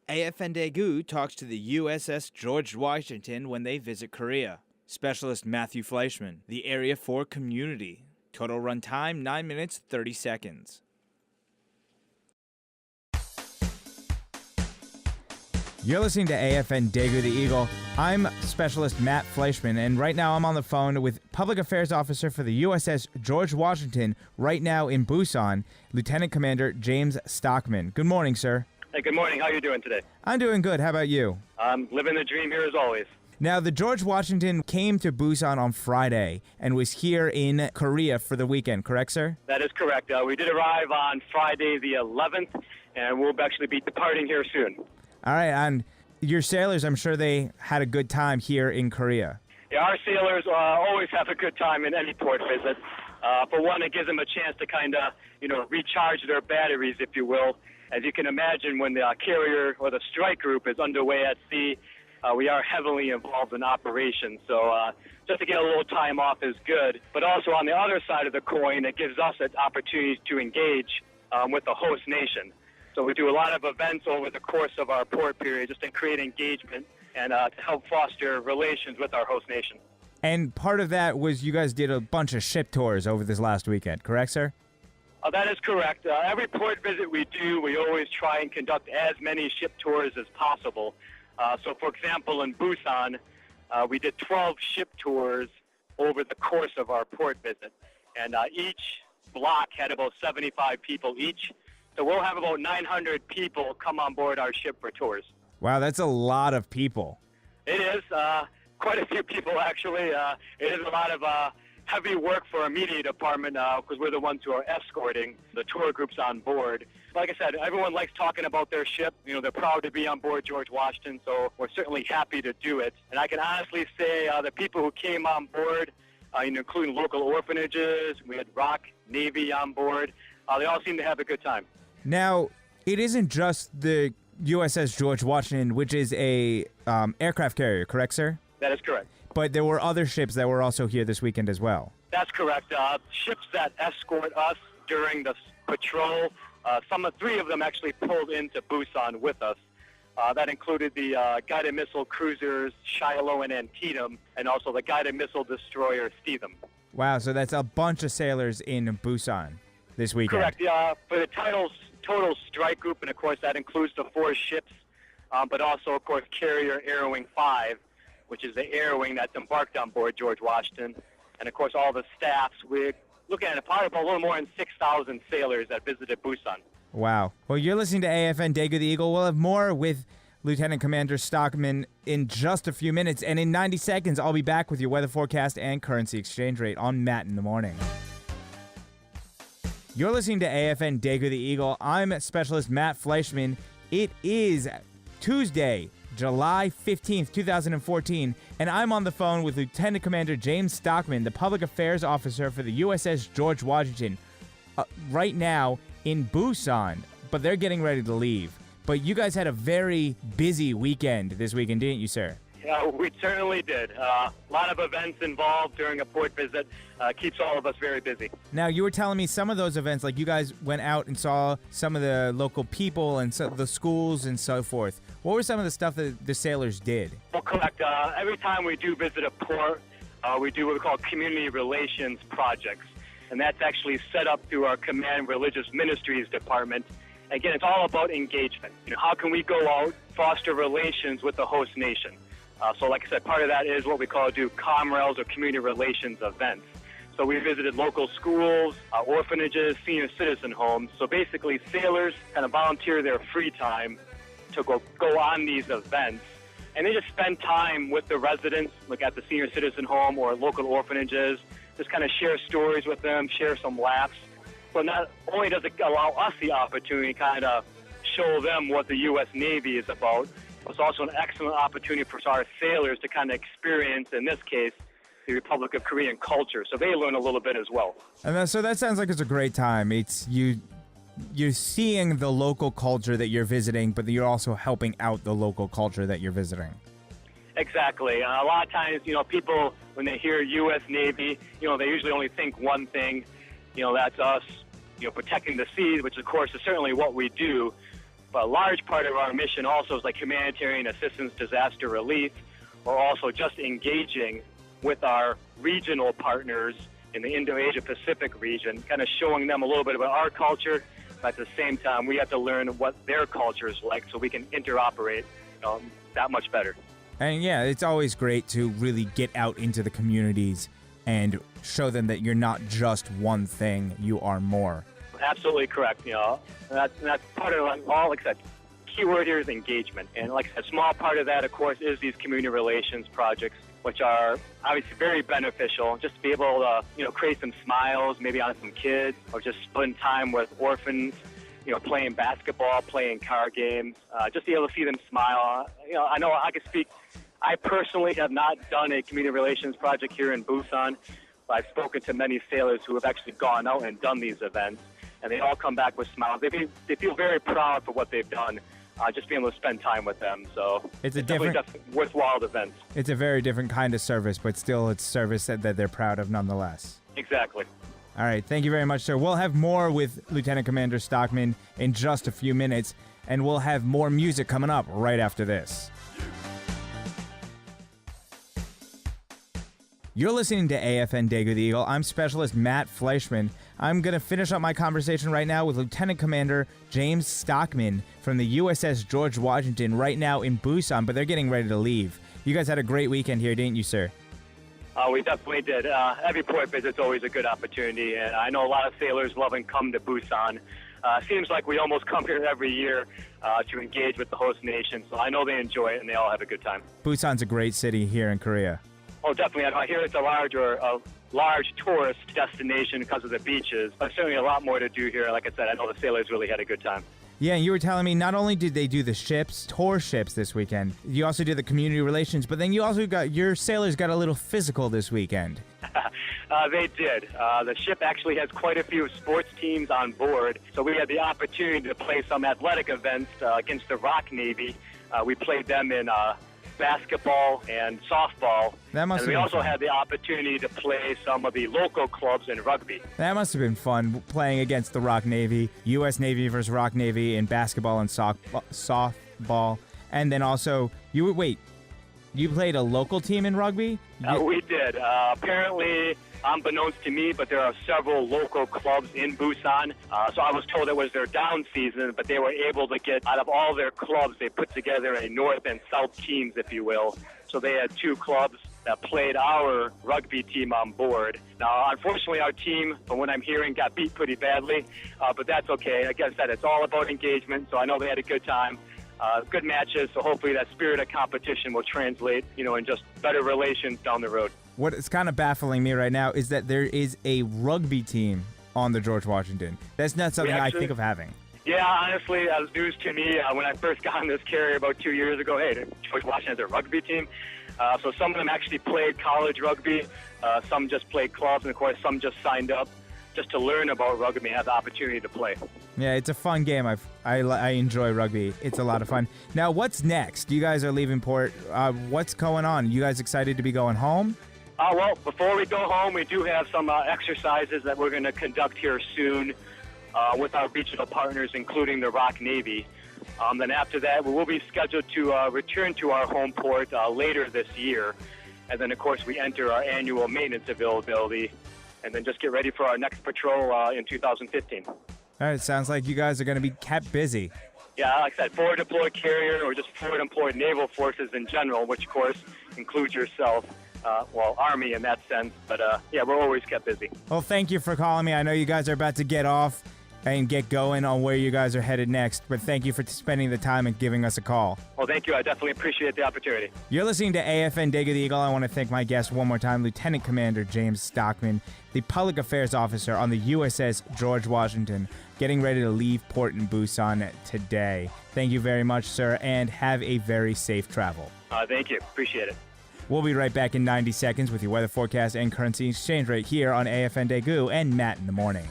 AFN Daegu talks to the USS George Washington when they visit Korea. Specialist Matthew Fleischman, the Area 4 community. Total run time 9 minutes 30 seconds. You're listening to AFN Daegu the Eagle. I'm Specialist Matt Fleischman, and right now I'm on the phone with Public Affairs Officer for the USS George Washington, right now in Busan, Lieutenant Commander James Stockman. Good morning, sir. Hey, good morning. How are you doing today? I'm doing good. How about you? I'm living the dream here as always. Now, the George Washington came to Busan on Friday and was here in Korea for the weekend, correct, sir? That is correct. We did arrive on Friday the 11th, and we'll actually be departing here soon. All right, and your sailors, I'm sure they had a good time here in Korea. Yeah, our sailors always have a good time in any port visit. For one, it gives them a chance to kind of, recharge their batteries, if you will. As you can imagine, when the carrier or the strike group is underway at sea, we are heavily involved in operations. So just to get a little time off is good. But also on the other side of the coin, it gives us an opportunity to engage with the host nation. So we do a lot of events over the course of our port period just to create engagement and to help foster relations with our host nation. And part of that was you guys did a bunch of ship tours over this last weekend, correct, sir? That is correct. Every port visit we do, we always try and conduct as many ship tours as possible. So, for example, in Busan, we did 12 ship tours over the course of our port visit. And each block had about 75 people each. So we'll have about 900 people come on board our ship for tours. Wow, that's a lot of people. It is. Quite a few people, actually. It is a lot of heavy work for our media department because we're the ones who are escorting the tour groups on board. Like I said, everyone likes talking about their ship. They're proud to be on board George Washington, so we're certainly happy to do it. And I can honestly say the people who came on board, including local orphanages, we had Rock Navy on board, they all seem to have a good time. Now, it isn't just the USS George Washington, which is a aircraft carrier, correct, sir? That is correct. But there were other ships that were also here this weekend as well. That's correct. Ships that escort us during the patrol, three of them actually pulled into Busan with us. That included the guided missile cruisers Shiloh and Antietam, and also the guided missile destroyer Steetham. Wow, so that's a bunch of sailors in Busan this weekend. Correct. For the total strike group, and of course that includes the 4 ships, but also, of course, carrier Air Wing 5, which is the air wing that's embarked on board George Washington, and of course all the staffs. We're looking at probably a little more than 6,000 sailors that visited Busan. Wow. Well, you're listening to AFN Daegu the Eagle. We'll have more with Lieutenant Commander Stockman in just a few minutes, and in 90 seconds I'll be back with your weather forecast and currency exchange rate on Matt in the Morning. You're listening to AFN Daegu the Eagle. I'm Specialist Matt Fleischman. It is Tuesday, July 15th, 2014, and I'm on the phone with Lieutenant Commander James Stockman, the Public Affairs Officer for the USS George Washington, right now in Busan, but they're getting ready to leave. But you guys had a very busy weekend this weekend, didn't you, sir? Yeah, we certainly did. A lot of events involved during a port visit. Keeps all of us very busy. Now, you were telling me some of those events, like you guys went out and saw some of the local people and the schools and so forth. What were some of the stuff that the sailors did? Well, correct. Every time we do visit a port, we do what we call community relations projects. And that's actually set up through our Command Religious Ministries Department. Again, it's all about engagement. How can we go out, foster relations with the host nation? So like I said, part of that is what we call COMRELs or community relations events. So we visited local schools, orphanages, senior citizen homes. So basically sailors kind of volunteer their free time to go on these events. And they just spend time with the residents, like at the senior citizen home or local orphanages, just kind of share stories with them, share some laughs. So not only does it allow us the opportunity to kind of show them what the U.S. Navy is about, it's also an excellent opportunity for our sailors to kind of experience, in this case, the Republic of Korean culture. So they learn a little bit as well. And so that sounds like it's a great time. It's you're seeing the local culture that you're visiting, but you're also helping out the local culture that you're visiting. Exactly. A lot of times, people, when they hear U.S. Navy, they usually only think one thing, that's us, protecting the seas, which of course is certainly what we do. But a large part of our mission also is like humanitarian assistance, disaster relief, or also just engaging with our regional partners in the Indo-Asia Pacific region, kind of showing them a little bit about our culture. But at the same time, we have to learn what their culture is like so we can interoperate that much better. And yeah, it's always great to really get out into the communities and show them that you're not just one thing, you are more. Absolutely correct. And that's part of all, like I said, key word here is engagement. And like I said, a small part of that, of course, is these community relations projects, which are obviously very beneficial, just to be able to, create some smiles, maybe on some kids, or just spend time with orphans, playing basketball, playing card games, just be able to see them smile. I know I can speak. I personally have not done a community relations project here in Busan, but I've spoken to many sailors who have actually gone out and done these events, and they all come back with smiles. They feel very proud for what they've done. Just being able to spend time with them. So it's definitely worthwhile events. It's a very different kind of service, but still it's service that they're proud of nonetheless. Exactly. All right. Thank you very much, sir. We'll have more with Lieutenant Commander Stockman in just a few minutes, and we'll have more music coming up right after this. You're listening to AFN Daegu the Eagle. I'm Specialist Matt Fleischman. I'm going to finish up my conversation right now with Lieutenant Commander James Stockman from the USS George Washington right now in Busan, but they're getting ready to leave. You guys had a great weekend here, didn't you, sir? We definitely did. Every port visit's always a good opportunity, and I know a lot of sailors love and come to Busan. Seems like we almost come here every year to engage with the host nation, so I know they enjoy it and they all have a good time. Busan's a great city here in Korea. Oh, definitely. I hear it's a large tourist destination because of the beaches, but certainly a lot more to do here. Like I said, I know the sailors really had a good time. Yeah, you were telling me not only did they do the tour ships this weekend, you also did the community relations, but then you also your sailors got a little physical this weekend. They did. The ship actually has quite a few sports teams on board, so we had the opportunity to play some athletic events against the Rock Navy. We played them in basketball and softball. And we also had the opportunity to play some of the local clubs in rugby. That must have been fun, playing against the Rock Navy, U.S. Navy versus Rock Navy in basketball and softball. And then also, you played a local team in rugby? We did. Apparently, unbeknownst to me, but there are several local clubs in Busan. So I was told it was their down season, but they were able to get, out of all their clubs, they put together a north and south teams, if you will. So they had two clubs that played our rugby team on board. Now, unfortunately, our team, from what I'm hearing, got beat pretty badly, but that's okay. Like I said, it's all about engagement, so I know they had a good time. Good matches, so hopefully that spirit of competition will translate, in just better relations down the road. What is kind of baffling me right now is that there is a rugby team on the George Washington. That's not something I think of having. Yeah, honestly, that was news to me when I first got on this carrier about 2 years ago. Hey, George Washington has a rugby team. So some of them actually played college rugby. Some just played clubs, and of course, some just signed up just to learn about rugby and have the opportunity to play. Yeah, it's a fun game. I enjoy rugby. It's a lot of fun. Now, what's next? You guys are leaving port. What's going on? You guys excited to be going home? Well, before we go home, we do have some exercises that we're going to conduct here soon with our regional partners, including the Rock Navy. Then after that, we will be scheduled to return to our home port later this year. And then, of course, we enter our annual maintenance availability and then just get ready for our next patrol in 2015. All right, sounds like you guys are going to be kept busy. Yeah, like I said, forward deployed carrier or just forward employed naval forces in general, which, of course, includes yourself. Army in that sense. But, yeah, we're always kept busy. Well, thank you for calling me. I know you guys are about to get off and get going on where you guys are headed next, but thank you for spending the time and giving us a call. Well, thank you. I definitely appreciate the opportunity. You're listening to AFN Daegu the Eagle. I want to thank my guest one more time, Lieutenant Commander James Stockman, the Public Affairs Officer on the USS George Washington, getting ready to leave port in Busan today. Thank you very much, sir, and have a very safe travel. Thank you. Appreciate it. We'll be right back in 90 seconds with your weather forecast and currency exchange rate here on AFN Daegu and Matt in the Morning.